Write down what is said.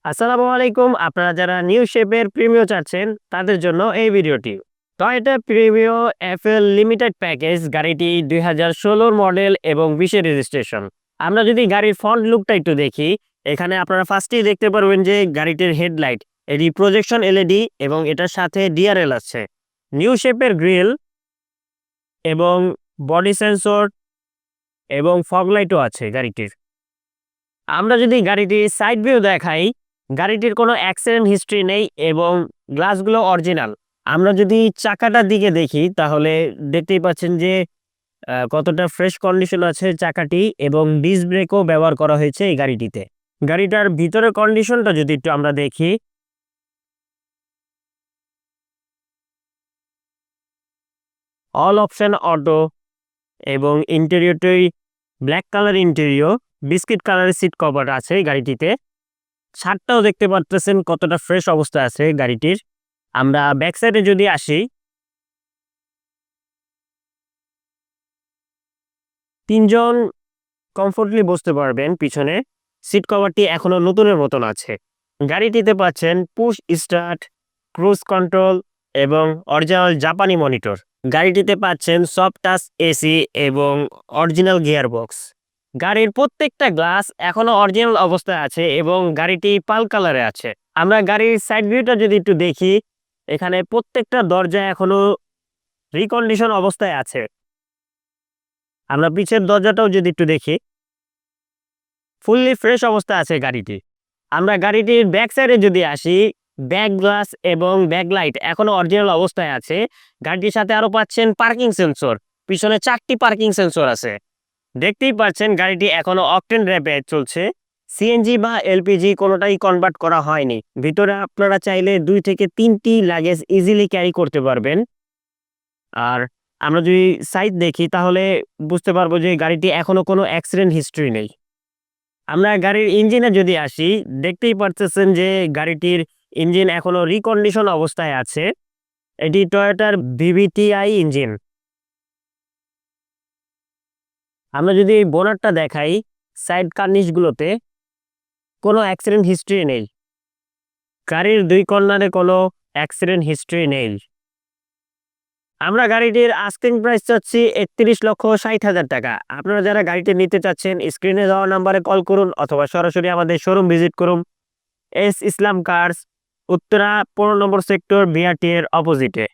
আসসালামু আলাইকুম। আপনারা যারা নিউ শেপের প্রিমিও চাচ্ছেন তাদের জন্য এই ভিডিওটি। Toyota Premio FL limited package গাড়িটি 2016 মডেল এবং 20 এর রেজিস্ট্রেশন। আমরা যদি গাড়ির ফ্রন্ট লুকটা একটু দেখি, এখানে আপনারা ফার্স্টেই দেখতে পারবেন যে গাড়িটির হেডলাইট এটি প্রজেকশন এলইডি এবং এটার সাথে ডিআরএল আছে। নিউ শেপের গ্রিল এবং বডি সেন্সর এবং ফগ লাইটও আছে গাড়িটির। আমরা যদি গাড়িটির সাইড ভিউ দেখাই, গাড়িটির কোনো অ্যাক্সিডেন্ট হিস্ট্রি নেই এবং গ্লাসগুলো অরিজিনাল। আমরা যদি চাকাটার দিকে দেখি তাহলে দেখতেই পাচ্ছেন যে কতটা ফ্রেশ কন্ডিশন আছে চাকাটি এবং ডিস্ক ব্রেকও ব্যবহার করা হয়েছে এই গাড়িটিতে। গাড়িটার ভিতরের কন্ডিশনটা যদি একটু আমরা দেখি, অল অপশন অটো এবং ইন্টেরিয়রটি ব্ল্যাক কালার ইন্টেরিয়র, বিস্কিট কালারের সিট কভার আছে এই গাড়িটিতে। ছাদটাও দেখতে পারতেছেন কতটা ফ্রেশ অবস্থা আছে গাড়িটির। আমরা ব্যাক সাইডে যদি আসি, ৩ জন কমফোর্টলি বসতে পারবেন পিছনে। সিট কভারটি এখনো নতুনের মতন আছে। গাড়িটিতে পাচ্ছেন পুশ স্টার্ট, ক্রুজ কন্ট্রোল এবং অরিজিনাল জাপানি মনিটর। গাড়িটিতে পাচ্ছেন সফট টাচ এসি এবং অরিজিনাল গিয়ার বক্স। গাড়ির প্রত্যেকটা গ্লাস এখনো অরিজিনাল অবস্থায় আছে এবং গাড়িটি পাল কালারে আছে। আমরা গাড়ির সাইড ভিউটা যদি একটু দেখি, এখানে প্রত্যেকটা দরজা এখনো রিকন্ডিশন অবস্থায় আছে। আমরা পিছের দরজাটাও যদি একটু দেখি, ফুললি ফ্রেশ অবস্থায় আছে গাড়িটি। আমরা গাড়িটির ব্যাক সাইডে যদি আসি, ব্যাক গ্লাস এবং ব্যাক লাইট এখনো অরিজিনাল অবস্থায় আছে। গাড়িটির সাথে আরো পাচ্ছেন পার্কিং সেন্সর। পিছনে 4টি পার্কিং সেন্সর আছে। দেখতেই পাচ্ছেন গাড়িটি এখনো অকটেন র্যাপে চলছে। সিএনজি বা এলপিজি কোনোটাই কনভার্ট করা হয়নি। ভিতরে আপনারা চাইলে 2 থেকে 3টি লাগেজ ইজিলি ক্যারি করতে পারবেন। আর আমরা যদি সাইড দেখি তাহলে বুঝতে পারবো যে গাড়িটি এখনো কোনো অ্যাক্সিডেন্ট হিস্ট্রি নেই। আমরা গাড়ির ইঞ্জিনে যদি আসি, দেখতেই পারতেছেন যে গাড়িটির ইঞ্জিন এখনো রিকন্ডিশন অবস্থায় আছে। এটি টয়োটার ভিভিটিআই ইঞ্জিন। আমরা যদি এই বোনারটা দেখাই, সাইড কার্নিশগুলোতে কোনো অ্যাক্সিডেন্ট হিস্ট্রি নেই। গাড়ির 2 কর্নারে কোনো অ্যাক্সিডেন্ট হিস্ট্রি নেই। আমরা গাড়িটির আস্কিং প্রাইস চাচ্ছি ৩১,৬০,০০০ টাকা। আপনারা যারা গাড়িটি নিতে চাচ্ছেন স্ক্রিনে দেওয়া নাম্বারে কল করুন অথবা সরাসরি আমাদের শোরুম ভিজিট করুন। এস ইসলাম কার্স, উত্তরা 15 নম্বর সেক্টর, বিআরটি এর অপোজিটে।